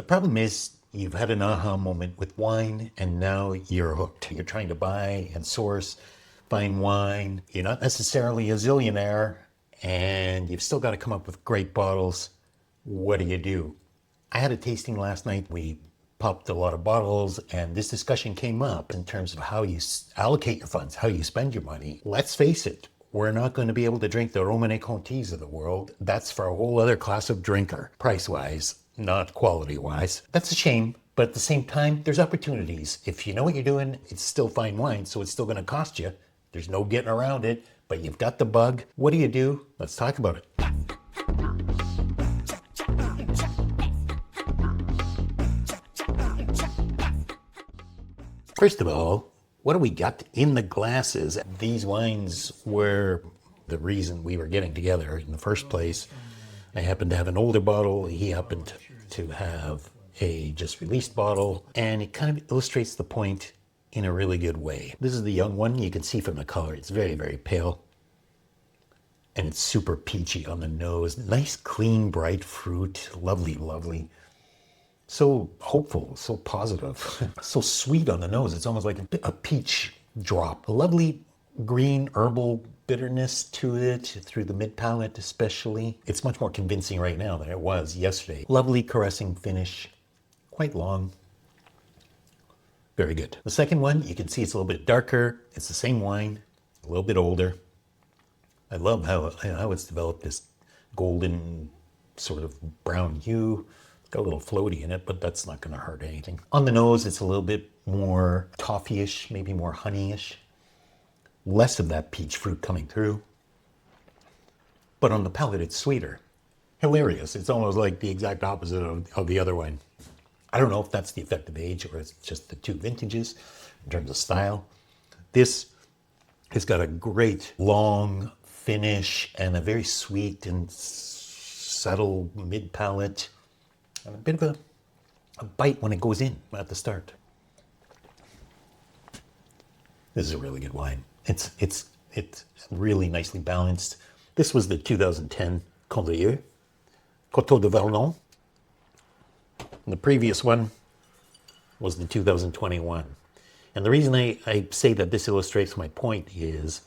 problem is you've had an aha moment with wine and now you're hooked. You're trying to buy and source fine wine. You're not necessarily a zillionaire and you've still got to come up with great bottles. What do? I had a tasting last night. We popped a lot of bottles and this discussion came up in terms of how you allocate your funds, how you spend your money. Let's face it, we're not going to be able to drink the Romanée Contis of the world. That's for a whole other class of drinker, price-wise, not quality-wise. That's a shame, but at the same time, there's opportunities. If you know what you're doing, it's still fine wine, so it's still going to cost you. There's no getting around it, but you've got the bug. What do? Let's talk about it. First of all, what do we got in the glasses? These wines were the reason we were getting together in the first place. I happened to have an older bottle. He happened to have a just released bottle, and it kind of illustrates the point in a really good way. This is the young one. You can see from the color, it's very, very pale. And it's super peachy on the nose. Nice, clean, bright fruit. Lovely, lovely. So hopeful, so positive, so sweet on the nose. It's almost like a peach drop. A lovely green herbal bitterness to it, through the mid-palate especially. It's much more convincing right now than it was yesterday. Lovely caressing finish, quite long. Very good. The second one, you can see it's a little bit darker. It's the same wine, a little bit older. I love how it's developed this golden sort of brown hue. Got a little floaty in it, but that's not going to hurt anything. On the nose, it's a little bit more toffee-ish, maybe more honey-ish. Less of that peach fruit coming through. But on the palate, it's sweeter. Hilarious. It's almost like the exact opposite of the other one. I don't know if that's the effect of age or it's just the two vintages in terms of style. This has got a great long finish and a very sweet and subtle mid-palate. And a bit of a bite when it goes in at the start. This is a really good wine. It's really nicely balanced. This was the 2010 Condrieu, Coteau de Vernon. And the previous one was the 2021. And the reason I say that this illustrates my point is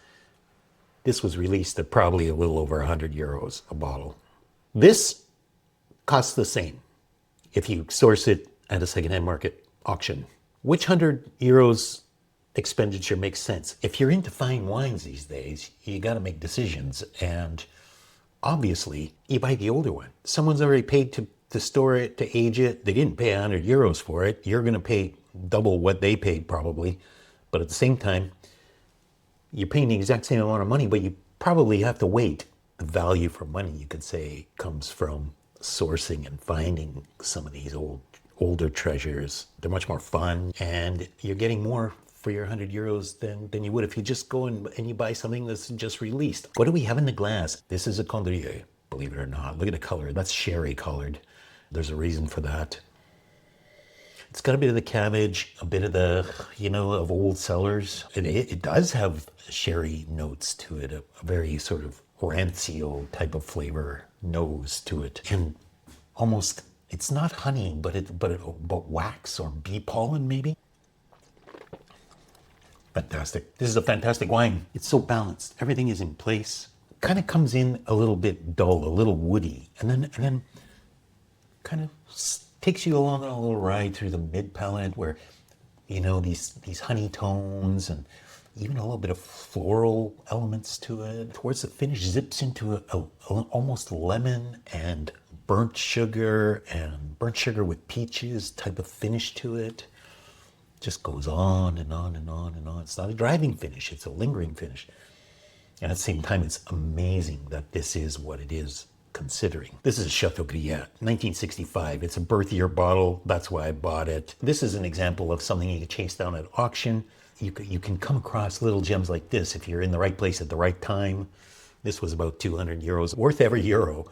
this was released at probably a little over 100 euros a bottle. This costs the same if you source it at a secondhand market auction. Which 100 euros expenditure makes sense? If you're into fine wines these days, you got to make decisions. And obviously, you buy the older one. Someone's already paid to store it, to age it. They didn't pay 100 euros for it. You're going to pay double what they paid probably. But at the same time, you're paying the exact same amount of money, but you probably have to wait. The value for money, you could say, comes from sourcing and finding some of these older treasures. They're much more fun, and you're getting more for your 100 euros than you would if you just go and you buy something that's just released. What do we have in the glass? This is a Condrieu, believe it or not. Look at the color. That's sherry colored. There's a reason for that. It's got a bit of the cabbage, a bit of the, of old cellars. It does have sherry notes to it, a very sort of rancio type of flavor nose to it, and almost, it's not honey, but wax or bee pollen maybe. Fantastic. This is a fantastic wine. It's so balanced. Everything is in place. Kind of comes in a little bit dull, a little woody, and then kind of takes you along on a little ride through the mid palate where these honey tones and even a little bit of floral elements to it. Towards the finish, zips into a almost lemon and burnt sugar with peaches type of finish to it. Just goes on and on and on and on. It's not a driving finish, it's a lingering finish. And at the same time, it's amazing that this is what it is considering. This is Chateau Grillet, 1965. It's a birth year bottle. That's why I bought it. This is an example of something you can chase down at auction. You can come across little gems like this if you're in the right place at the right time. This was about 200 euros, worth every euro.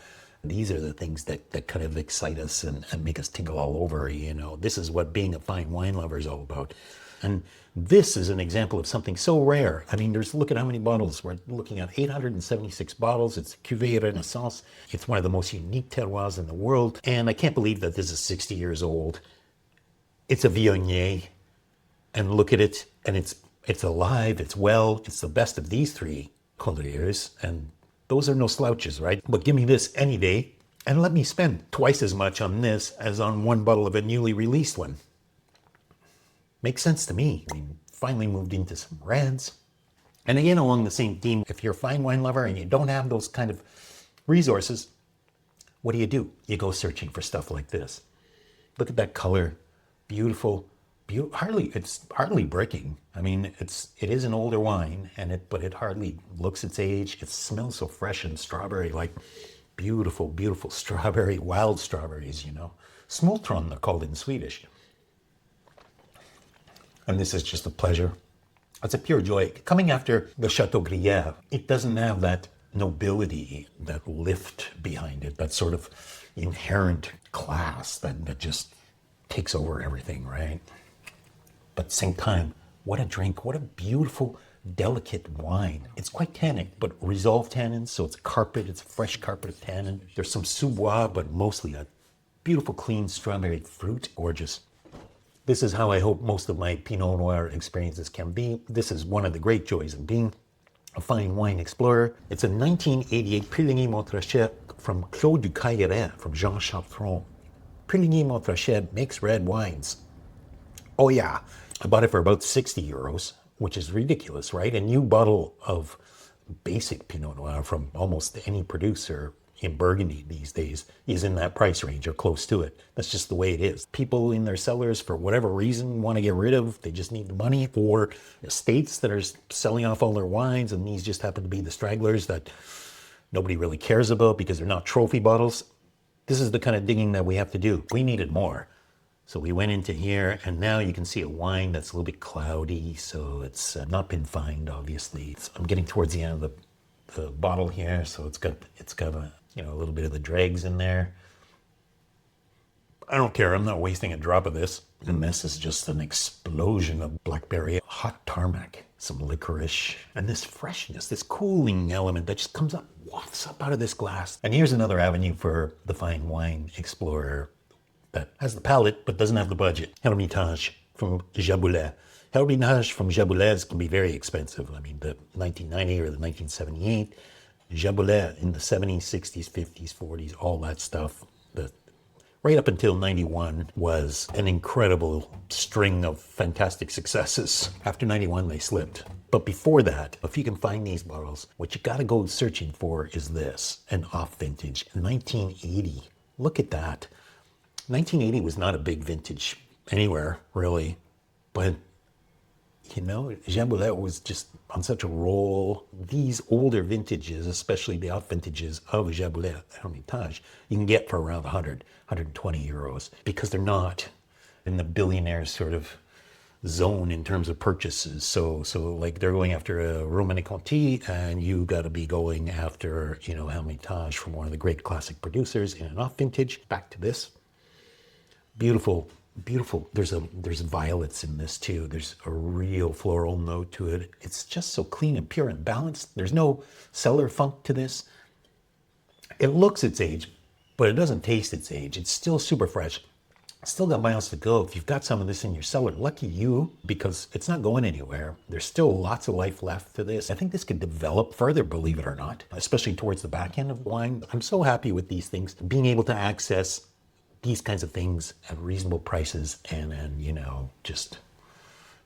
These are the things that kind of excite us and make us tingle all over, you know. This is what being a fine wine lover is all about. And this is an example of something so rare. I mean, look at how many bottles. We're looking at 876 bottles. It's Cuvée Renaissance. It's one of the most unique terroirs in the world. And I can't believe that this is 60 years old. It's a Viognier. And look at it. And it's alive. It's well. It's the best of these three Condrieux. And those are no slouches, right? But give me this any day. And let me spend twice as much on this as on one bottle of a newly released one. Makes sense to me. We finally moved into some reds. And again, along the same theme, if you're a fine wine lover and you don't have those kind of resources, what do? You go searching for stuff like this. Look at that color. Beautiful. It's hardly breaking. I mean, it is an older wine, but it hardly looks its age. It smells so fresh and strawberry, like beautiful, beautiful strawberry, wild strawberries, you know. Smultron, they're called in Swedish. And this is just a pleasure. It's a pure joy. Coming after the Chateau Grillet, it doesn't have that nobility, that lift behind it, that sort of inherent class that just takes over everything, right? But at the same time, what a drink, what a beautiful, delicate wine. It's quite tannic, but resolved tannins, so it's carpet, it's a fresh carpet of tannin. There's some sous-bois, but mostly a beautiful, clean strawberry fruit, gorgeous. This is how I hope most of my Pinot Noir experiences can be. This is one of the great joys of being a fine wine explorer. It's a 1988 Puligny Montrachet from Clos du Cailleret, from Jean Chartron. Puligny Montrachet makes red wines. Oh yeah, I bought it for about 60 euros, which is ridiculous, right? A new bottle of basic Pinot Noir from almost any producer in Burgundy these days is in that price range or close to it. That's just the way it is. People in their cellars, for whatever reason, want to get rid of, they just need the money, or estates that are selling off all their wines, and these just happen to be the stragglers that nobody really cares about because they're not trophy bottles. This is the kind of digging that we have to do. We needed more. So we went into here, and now you can see a wine that's a little bit cloudy, so it's not been fined, obviously. I'm getting towards the end of the bottle here, so it's got a little bit of the dregs in there. I don't care. I'm not wasting a drop of this. And this is just an explosion of blackberry, hot tarmac, some licorice, and this freshness, this cooling element that just comes up, wafts up out of this glass. And here's another avenue for the fine wine explorer that has the palate but doesn't have the budget. Hermitage from Jaboulet. Hermitage from Jaboulet can be very expensive. I mean, the 1990 or the 1978. Jaboulet in the 70s, 60s, 50s, 40s, all that stuff. Right up until 91 was an incredible string of fantastic successes. After 91, they slipped. But before that, if you can find these bottles, what you gotta go searching for is this, an off vintage, 1980. Look at that. 1980 was not a big vintage anywhere, really, but you know, Jaboulet was just on such a roll. These older vintages, especially the off vintages of Jaboulet Hermitage, you can get for around 100, 120 euros because they're not in the billionaire sort of zone in terms of purchases. So like they're going after a Romanée Conti, and you got to be going after, you know, Hermitage from one of the great classic producers in an off vintage. Back to this. Beautiful. Beautiful. There's violets in this too. There's a real floral note to it. It's just so clean and pure and balanced. There's no cellar funk to this. It looks its age, but it doesn't taste its age. It's still super fresh. Still got miles to go. If you've got some of this in your cellar, lucky you, because it's not going anywhere. There's still lots of life left to this. I think this could develop further, believe it or not, especially towards the back end of wine. I'm so happy with these things, being able to access these kinds of things at reasonable prices, and then, you know, just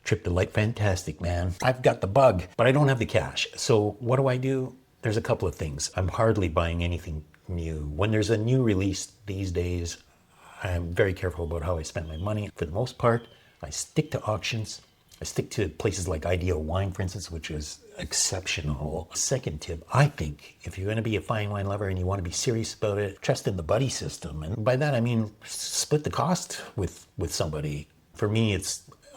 trip the light. Fantastic, man. I've got the bug, but I don't have the cash. So what do? There's a couple of things. I'm hardly buying anything new. When there's a new release these days, I'm very careful about how I spend my money. For the most part, I stick to auctions. I stick to places like Ideal Wine, for instance, which is exceptional. Second tip, I think if you're going to be a fine wine lover and you want to be serious about it, trust in the buddy system. And by that, I mean, split the cost with somebody. For me,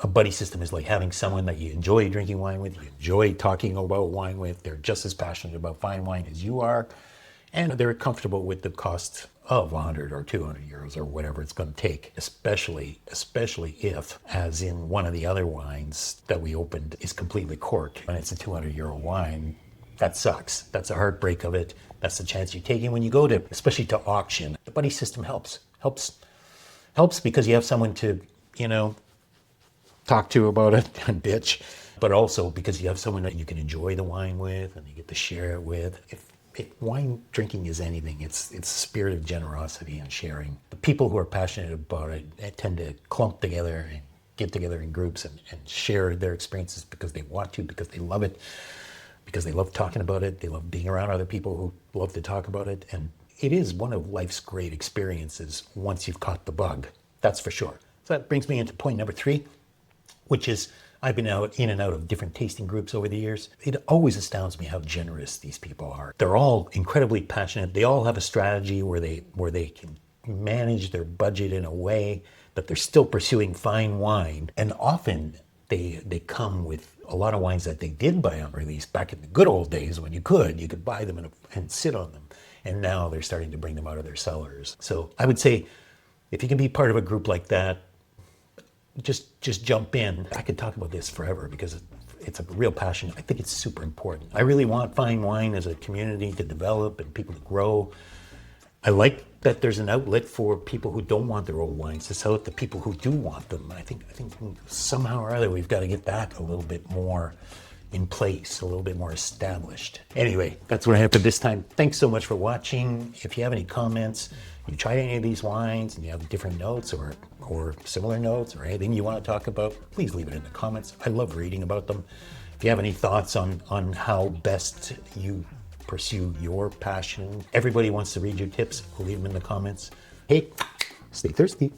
a buddy system is like having someone that you enjoy drinking wine with, you enjoy talking about wine with. They're just as passionate about fine wine as you are. And they're comfortable with the cost of 100 or 200 euros or whatever it's going to take, especially if, as in one of the other wines that we opened, is completely corked and it's a 200 euro wine. That sucks. That's a heartbreak of it. That's the chance you're taking when you go to, especially to auction. The buddy system helps because you have someone to, talk to about it and bitch, but also because you have someone that you can enjoy the wine with and you get to share it with. If wine drinking is anything, it's a spirit of generosity and sharing. The people who are passionate about it tend to clump together and get together in groups and share their experiences because they want to, because they love it, because they love talking about it. They love being around other people who love to talk about it. And it is one of life's great experiences once you've caught the bug. That's for sure. So that brings me into point number 3, which is I've been in and out of different tasting groups over the years. It always astounds me how generous these people are. They're all incredibly passionate. They all have a strategy where they can manage their budget in a way that they're still pursuing fine wine. And often they come with a lot of wines that they did buy on release back in the good old days when you could buy them and sit on them. And now they're starting to bring them out of their cellars. So I would say if you can be part of a group like that, just jump in. I could talk about this forever because it's a real passion. I think it's super important. I really want fine wine as a community to develop and people to grow. I like that there's an outlet for people who don't want their old wines to sell it to people who do want them. I think somehow or other we've got to get that a little bit more in place, a little bit more established. Anyway, that's what I have for this time. Thanks so much for watching. If you have any comments, you tried any of these wines and you have different notes or similar notes or anything you want to talk about, please leave it in the comments. I love reading about them. If you have any thoughts on how best you pursue your passion, everybody wants to read your tips, leave them in the comments. Hey, stay thirsty.